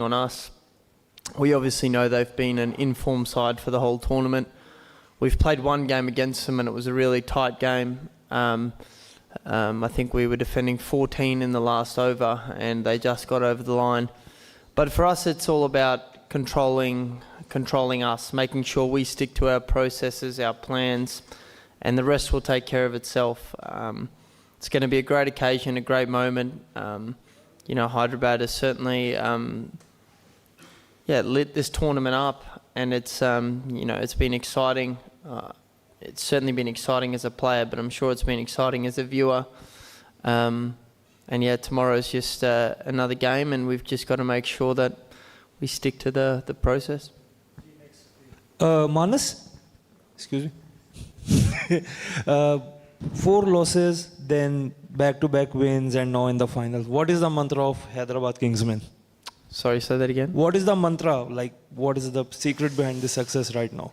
on us. We obviously know they've been an informed side for the whole tournament. We've played one game against them and it was a really tight game. I think we were defending 14 in the last over and they just got over the line. But for us, it's all about controlling us, making sure we stick to our processes, our plans, and the rest will take care of itself. It's going to be a great occasion, a great moment. Hyderabad has certainly lit this tournament up, and it's been exciting. It's certainly been exciting as a player, but I'm sure it's been exciting as a viewer. Tomorrow's just another game, and we've just got to make sure that we stick to the process. Marnus, excuse me. 4 losses, then back-to-back wins, and now in the finals. What is the mantra of Hyderabad Kingsmen? Sorry, say that again? What is the mantra? Like, what is the secret behind the success right now?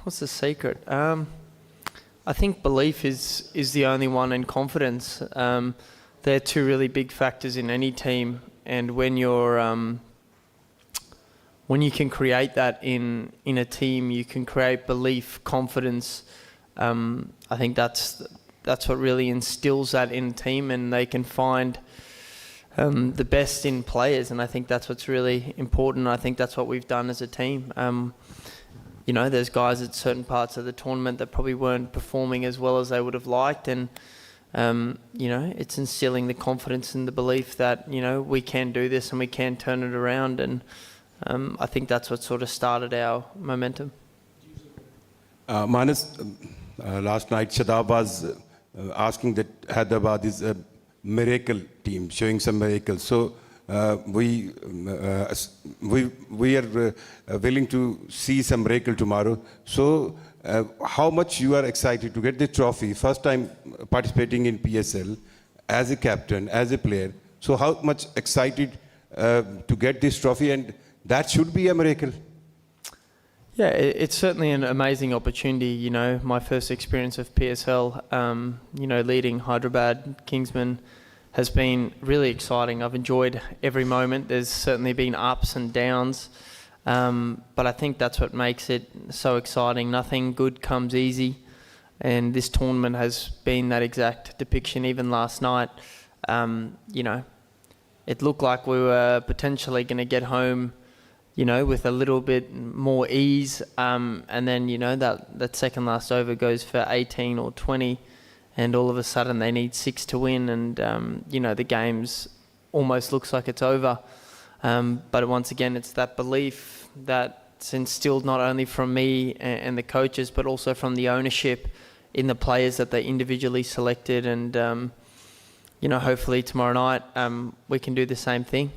What's the secret? I think belief is the only one, and confidence. They're two really big factors in any team, and when you can create that in a team, you can create belief, confidence. I think that's what really instills that in a team, and they can find the best in players, and I think that's what's really important. I think that's what we've done as a team. There's guys at certain parts of the tournament that probably weren't performing as well as they would have liked, and it's instilling the confidence and the belief that we can do this and we can turn it around, and I think that's what sort of started our momentum. Marnus, last night Shadab was asking that Hyderabad is a miracle team, showing some miracles. So we are willing to see some miracle tomorrow. So how much you are excited to get the trophy? First time participating in PSL as a captain, as a player. So how much excited to get this trophy, and that should be a miracle. Yeah, it's certainly an amazing opportunity. My first experience of PSL, leading Hyderabad Kingsmen has been really exciting. I've enjoyed every moment. There's certainly been ups and downs, but I think that's what makes it so exciting. Nothing good comes easy, and this tournament has been that exact depiction. Even last night, it looked like we were potentially going to get home with a little bit more ease, and then that second last over goes for 18 or 20, and all of a sudden they need 6 to win, and the game's almost looks like it's over. But once again, it's that belief that's instilled not only from me and the coaches, but also from the ownership in the players that they individually selected, and hopefully tomorrow night we can do the same thing.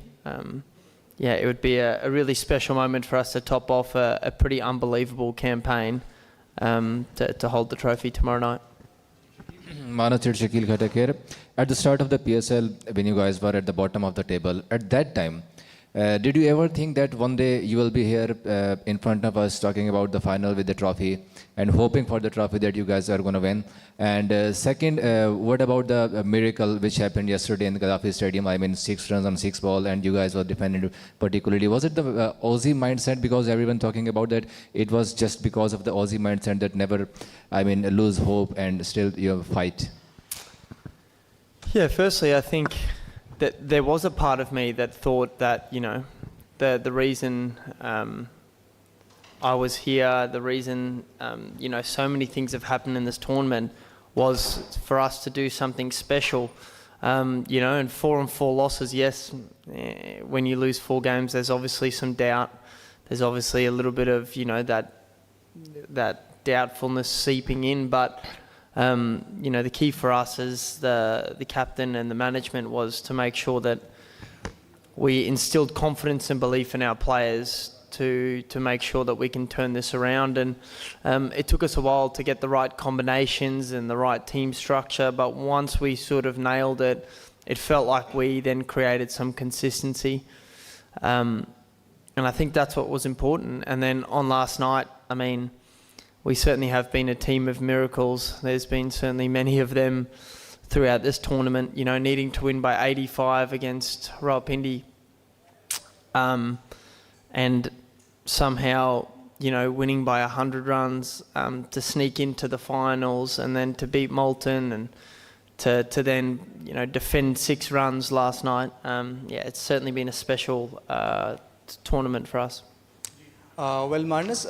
It would be a really special moment for us to top off a pretty unbelievable campaign to hold the trophy tomorrow night. Marnus, it's Shakil Khatak here. At the start of the PSL, when you guys were at the bottom of the table, at that time, did you ever think that one day you will be here in front of us talking about the final with the trophy and hoping for the trophy that you guys are going to win? And second, what about the miracle which happened yesterday in the Gaddafi Stadium? I mean, 6 runs on 6 balls, and you guys were defending particularly. Was it the Aussie mindset? Because everyone talking about that it was just because of the Aussie mindset that never, lose hope and still fight. Yeah, firstly, I think that there was a part of me that thought that, the reason I was here, the reason, so many things have happened in this tournament was for us to do something special. And 4-4 losses, yes, when you lose 4 games, there's obviously some doubt. There's obviously a little bit of, that doubtfulness seeping in, but the key for us as the captain and the management was to make sure that we instilled confidence and belief in our players to make sure that we can turn this around. And it took us a while to get the right combinations and the right team structure, but once we sort of nailed it, it felt like we then created some consistency. And I think that's what was important. And then on last night, we certainly have been a team of miracles. There's been certainly many of them throughout this tournament, needing to win by 85 against Rawalpindi. and somehow, you know, winning by 100 runs to sneak into the finals and then to beat Moulton and to then, you know, defend 6 runs last night. Yeah, it's certainly been a special tournament for us. Well, Marnus,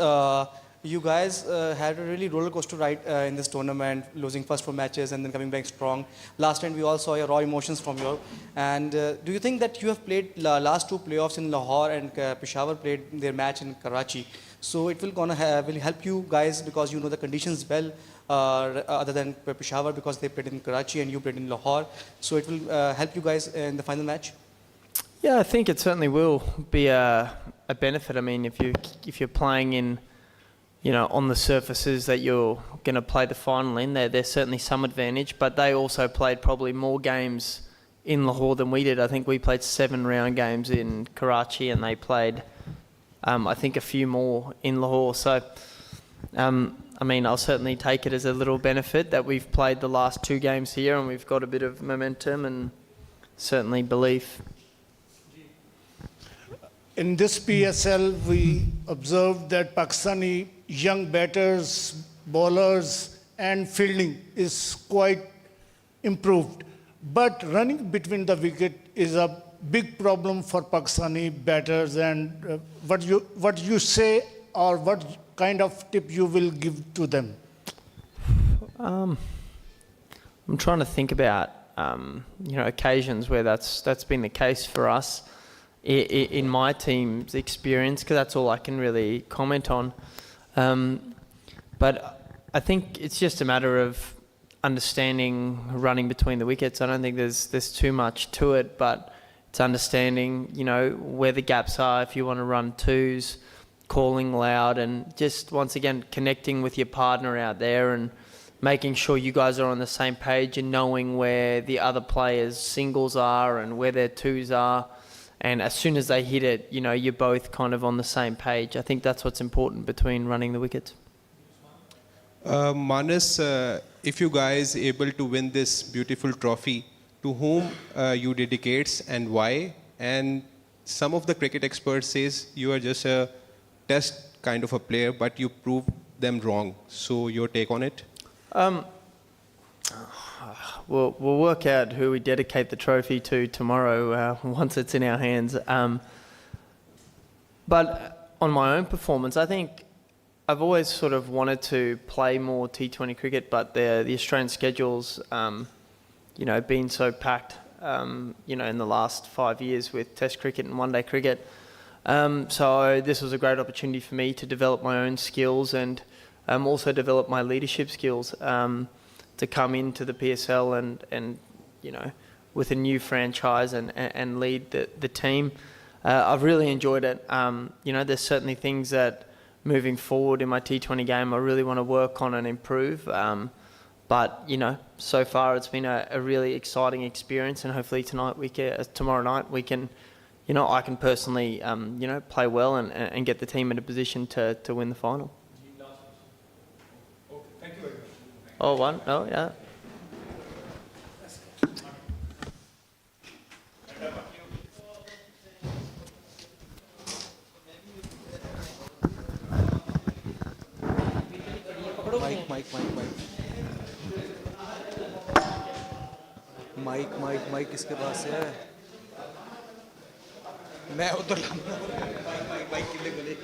you guys had a really roller coaster ride in this tournament, losing first 4 matches and then coming back strong. Last time we all saw your raw emotions from you. And do you think that you have played last 2 playoffs in Lahore and Peshawar played their match in Karachi? So it will will help you guys because you know the conditions well, other than Peshawar because they played in Karachi and you played in Lahore. So it will help you guys in the final match. Yeah, I think it certainly will be a benefit. I mean, if you're playing in, you know, on the surfaces that you're going to play the final in, there's certainly some advantage. But they also played probably more games in Lahore than we did. I think we played 7 round games in Karachi, and they played, I think, a few more in Lahore. So, I mean, I'll certainly take it as a little benefit that we've played the last 2 games here, and we've got a bit of momentum and certainly belief. In this PSL, we observed that Pakistani young batters, bowlers, and fielding is quite improved. But running between the wicket is a big problem for Pakistani batters. And what you say, or what kind of tip you will give to them? I'm trying to think about you know, occasions where that's been the case for us in my team's experience, because that's all I can really comment on. But I think it's just a matter of understanding running between the wickets. I don't think there's too much to it, but it's understanding, you know, where the gaps are if you want to run 2s, calling loud, and just once again connecting with your partner out there and making sure you guys are on the same page and knowing where the other players' singles are and where their 2s are. And as soon as they hit it, you know, you're both kind of on the same page. I think that's what's important between running the wickets. Marnus, if you guys able to win this beautiful trophy, to whom you dedicate and why? And some of the cricket experts says you are just a test kind of a player, but you prove them wrong. So your take on it? We'll work out who we dedicate the trophy to tomorrow once it's in our hands. But on my own performance, I think I've always sort of wanted to play more T20 cricket, but the Australian schedule's, you know, been so packed, you know, in the last 5 years with Test cricket and one-day cricket. So this was a great opportunity for me to develop my own skills and also develop my leadership skills. To come into the PSL and you know, with a new franchise and lead the team. I've really enjoyed it. You know, there's certainly things that moving forward in my T20 game I really want to work on and improve. But, you know, so far it's been a really exciting experience, and hopefully tomorrow night we can, you know, I can personally, you know, play well and get the team in a position to win the final. Oh, one? Oh, yeah. Mic किसके पास है? मैं उधर mic किले बोले